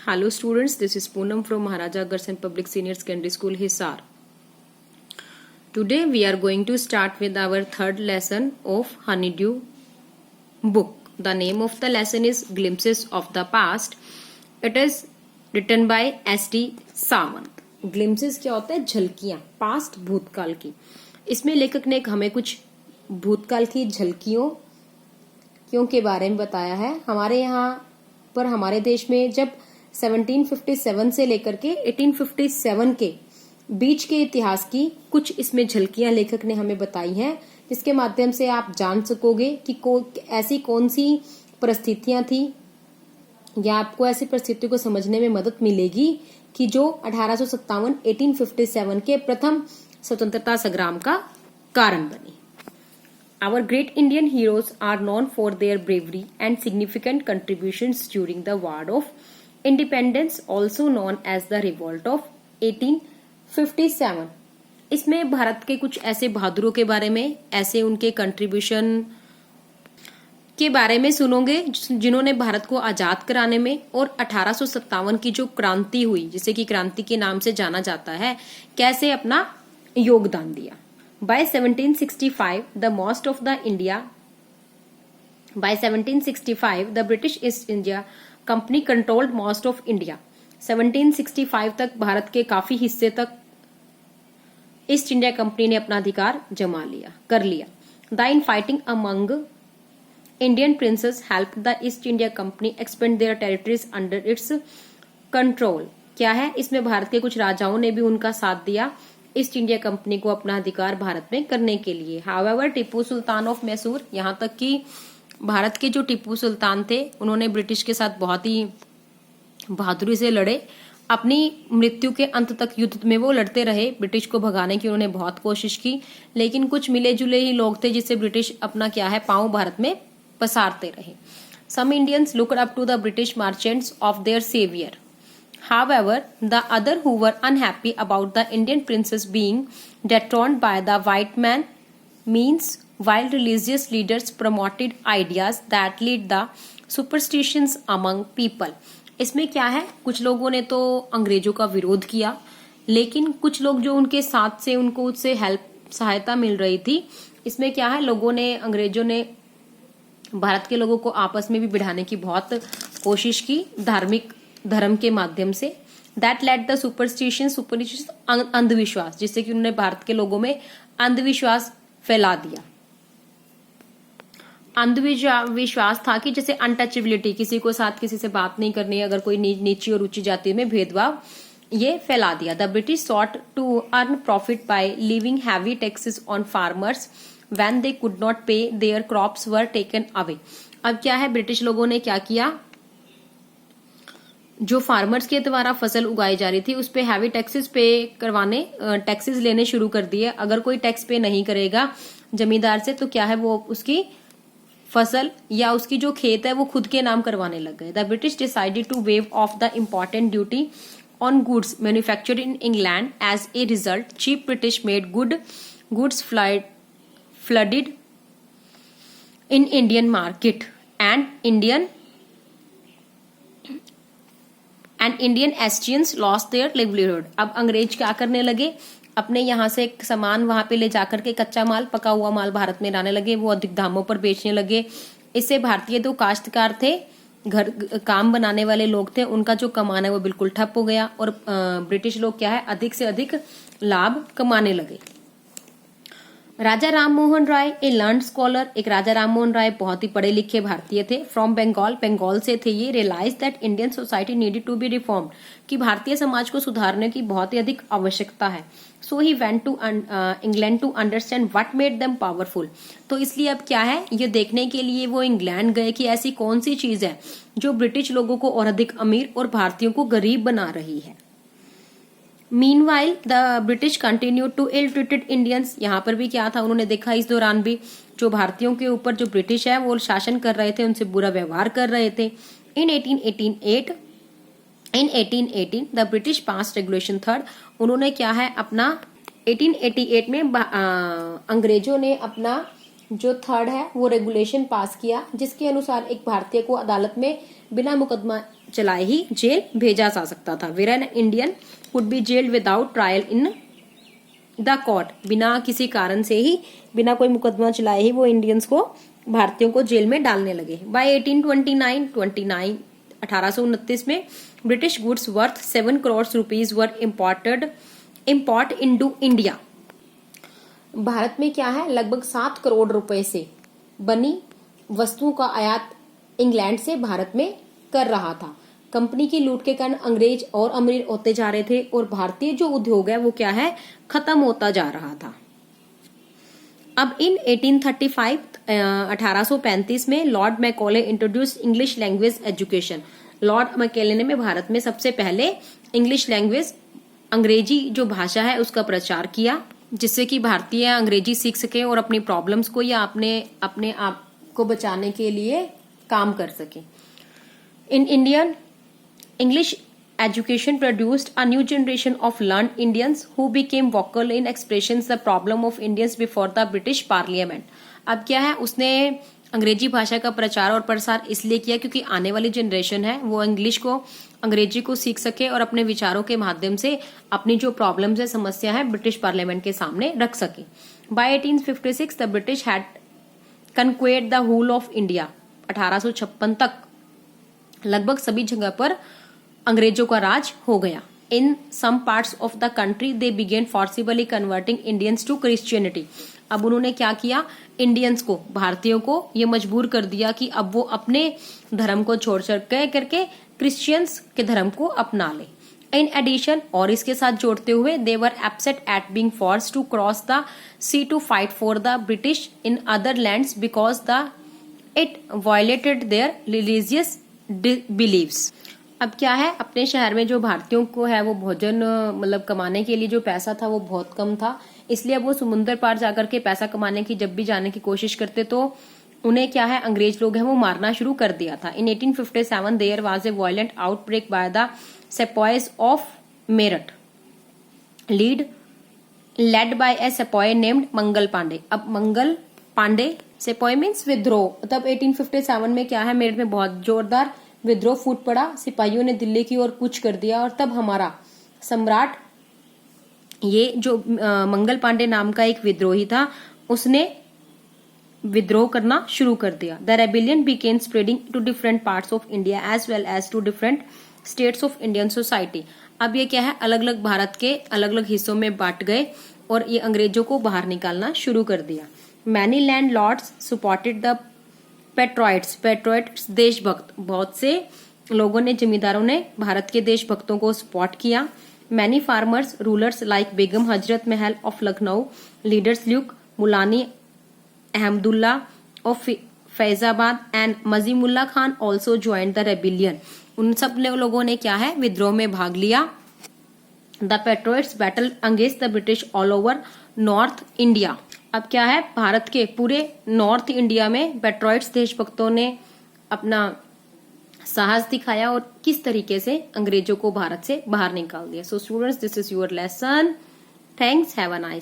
Hello students, this is Poonam from Maharaja Aggarsen Public Senior Secondary School, Hisar. Today we are going to start with our third lesson of Honeydew book. The name of the lesson is Glimpses of the Past. It is written by S.D. Sawant. Glimpses क्या होता है? झलकियां, past भूतकाल की. इसमें लेखक ने हमें कुछ भूतकाल की झलकियों के बारे में बताया है. हमारे यहाँ पर हमारे देश में जब 1757 से लेकर के 1857 के बीच के इतिहास की कुछ इसमें झलकियां लेखक ने हमें बताई हैं, जिसके माध्यम से आप जान सकोगे कि ऐसी कौन सी परिस्थितियां थी या आपको ऐसी परिस्थितियों को समझने में मदद मिलेगी कि जो 1857 के प्रथम स्वतंत्रता संग्राम का कारण बनी. Our great Indian heroes are known for their bravery and significant contributions during the War of Independence, also known as the Revolt of 1857. इसमें भारत के कुछ ऐसे बहादुरों के बारे में, ऐसे उनके कंट्रीब्यूशन के बारे में सुनोगे जिन्होंने भारत को आजाद कराने में और 1857 की जो क्रांति हुई, जिसे कि क्रांति के नाम से जाना जाता है, कैसे अपना योगदान दिया. By 1765, the British East India Company controlled most of India. 1765 तक भारत के काफी हिस्से तक ईस्ट इंडिया कंपनी ने अपना अधिकार कर लिया. The infighting among Indian princes helped the East India Company expand their territories under its control. क्या है? इसमें भारत के कुछ राजाओं ने भी उनका साथ दिया ईस्ट इंडिया कंपनी को अपना अधिकार भारत में करने के लिए. हाउएवर टीपू सुल्तान ऑफ मैसूर, यहाँ तक कि भारत के जो टीपू सुल्तान थे उन्होंने ब्रिटिश के साथ बहुत ही बहादुरी से लड़े. अपनी मृत्यु के अंत तक युद्ध में वो लड़ते रहे. ब्रिटिश को भगाने की उन्होंने बहुत कोशिश की, लेकिन कुछ मिले जुले ही लोग थे जिससे ब्रिटिश अपना पांव भारत में पसारते रहे. Some Indians looked up to the British merchants of their saviour. However, the other who were unhappy about the Indian princes being dethroned by the white man means while religious leaders promoted ideas that lead the superstitions among people. इसमें क्या है? कुछ लोगों ने तो अंग्रेजों का विरोध किया, लेकिन कुछ लोग जो उनके साथ से उनको उससे सहायता मिल रही थी, इसमें क्या है? अंग्रेजों ने भारत के लोगों को आपस में भी भिड़ाने की बहुत कोशिश की धर्म के माध्यम से. दैट लेड द सुपरस्टिशन अंधविश्वास, जिससे कि उन्होंने भारत के लोगों में अंधविश्वास फैला दिया. अंधविश्वास था कि जैसे अनटचेबिलिटी, किसी को साथ किसी से बात नहीं करनी, अगर कोई नीची और ऊंची जाति में भेदभाव, ये फैला दिया. The British sought to earn profit by leaving heavy taxes on farmers when they could not pay their crops were taken away. अब क्या है? ब्रिटिश लोगों ने क्या किया? जो फार्मर्स के द्वारा फसल उगाई जा रही थी उस पे हैवी टैक्सेस टैक्सेस लेने शुरू कर दिए. अगर कोई टैक्स पे नहीं करेगा जमींदार से, तो क्या है? वो उसकी फसल या उसकी जो खेत है वो खुद के नाम करवाने लग गए. The British decided to waive off the important duty on goods manufactured in England. As a result cheap British made goods flooded in Indian market and Indian artisans lost their livelihood. अब अंग्रेज क्या करने लगे? अपने यहाँ से सामान वहां पे ले जाकर के कच्चा माल, पका हुआ माल भारत में लाने लगे. वो अधिक दामों पर बेचने लगे. इससे भारतीय जो काश्तकार थे, घर काम बनाने वाले लोग थे, उनका जो कमाना है वो बिल्कुल ठप हो गया और ब्रिटिश लोग क्या है? अधिक से अधिक लाभ कमाने लगे. राजा राम मोहन राय, ए लर्न्ड स्कॉलर, एक राजा राम मोहन राय बहुत ही पढ़े लिखे भारतीय थे. फ्रॉम बंगाल से थे ये. Realise that Indian society needed to be reformed, कि भारतीय समाज को सुधारने की बहुत ही अधिक आवश्यकता है. So he went to England to understand what made them powerful. तो इसलिए अब क्या है? ये देखने के लिए वो इंग्लैंड गए कि ऐसी कौन सी चीज है जो ब्रिटिश लोगों को और अधिक अमीर और भारतीयों को गरीब बना रही है. Meanwhile, the British continued to ill-treated Indians. यहाँ पर भी क्या था? उन्होंने देखा इस दौरान भी जो भारतीयों के ऊपर जो ब्रिटिश है वो शासन कर रहे थे, उनसे बुरा व्यवहार कर रहे थे. In 1818, the British passed Regulation 3. उन्होंने क्या है? अपना 1888 में अंग्रेजों ने अपना जो 3rd है वो रेगुलेशन पास किया, जिसके अनुसार एक भारतीय को अदालत में बिना मुकदमा चलाए ही जेल भेजा जा सकता था। Where an Indian would be jailed without trial in the court, बिना किसी कारण से ही, बिना कोई मुकदमा चलाए ही वो इंडियंस को, भारतीयों को जेल में डालने लगे। बाय 1829 1829 में British goods worth 7 crore rupees were import into India. Bharat में क्या है, लगभग 7 करोड़ रुपए से बनी वस्तुओं का आयात इंग्लैंड से भारत में कर रहा था। कंपनी की लूट के कारण अंग्रेज और अमीर होते जा रहे थे और भारतीय जो उद्योग है वो क्या है, खत्म होता जा रहा था। अब इन 1835 में Lord Macaulay introduce English language education. Lord Macaulay ने भारत में सबसे पहले इंग्लिश लैंग्वेज, अंग्रेजी जो भाषा है उसका प्रचार किया, जिससे कि भारतीय अंग्रेजी सीख सके और अपनी प्रॉब्लम्स को या अपने आप को बचाने के लिए काम कर सके। In Indian English education produced a new generation of learned Indians who became vocal in expressions the problem of Indians before the British Parliament। अब क्या है, उसने अंग्रेजी भाषा का प्रचार और प्रसार इसलिए किया क्योंकि आने वाली जनरेशन है वो अंग्रेजी को सीख सके और अपने विचारों के माध्यम से अपनी जो प्रॉब्लम्स है, समस्या है, ब्रिटिश पार्लियामेंट के सामने रख सके। By 1856 the British had conquered the whole of India. 1856 तक लगभग सभी जगह पर अंग्रेजों का राज हो गया। In some parts of the country they began forcibly converting Indians to Christianity. अब उन्होंने क्या किया, इंडियंस को, भारतीयों को ये मजबूर कर दिया कि अब वो अपने धर्म को छोड़ करके क्रिश्चियंस के धर्म को अपना ले। इन एडिशन, और इसके साथ जोड़ते हुए, they were upset at being forced to cross the sea to fight for the British in other lands because it violated their religious beliefs. अब क्या है, अपने शहर में जो भारतीयों को है वो भोजन मतलब कमाने के लिए जो पैसा था वो बहुत कम था, इसलिए अब वो समुद्र पार जाकर के पैसा कमाने की जब भी जाने की कोशिश करते तो उन्हें क्या है, अंग्रेज लोग हैं वो मारना शुरू कर दिया था। In 1857 there was a violent outbreak by the sepoys of Meerut led by a sepoy named Mangal Pandey. अब मंगल पांडे, सेपॉय मीन्स विद्रोह। तब 1857 में क्या है, मेरठ में बहुत जोरदार विद्रोह फूट पड़ा, सिपाहियों ने दिल्ली की ओर कूच कर दिया और तब हमारा सम्राट, ये जो मंगल पांडे नाम का एक विद्रोही था, उसने विद्रोह करना शुरू कर दिया। The rebellion began spreading to different parts of India as well as to different states of Indian society. अब ये क्या है, अलग अलग भारत के अलग अलग हिस्सों में बांट गए और ये अंग्रेजों को बाहर निकालना शुरू कर दिया। Many landlords supported the patriots देशभक्त, बहुत से लोगों ने, जमींदारों ने भारत के देशभक्तों को सपोर्ट किया। Many farmers rulers like Begum Hazrat Mahal of Lucknow, leaders like Maulvi Ahmadullah of Faizabad and Azimullah Khan also joined the rebellion. उन सब लोगों ने क्या है, विद्रोह में भाग लिया। The patriots battle against the British all over North India. अब क्या है, भारत के पूरे नॉर्थ इंडिया में पेट्रोइट्स देशभक्तों ने अपना साहस दिखाया और किस तरीके से अंग्रेजों को भारत से बाहर निकाल दिया। So students, this is your lesson. Thanks, have a nice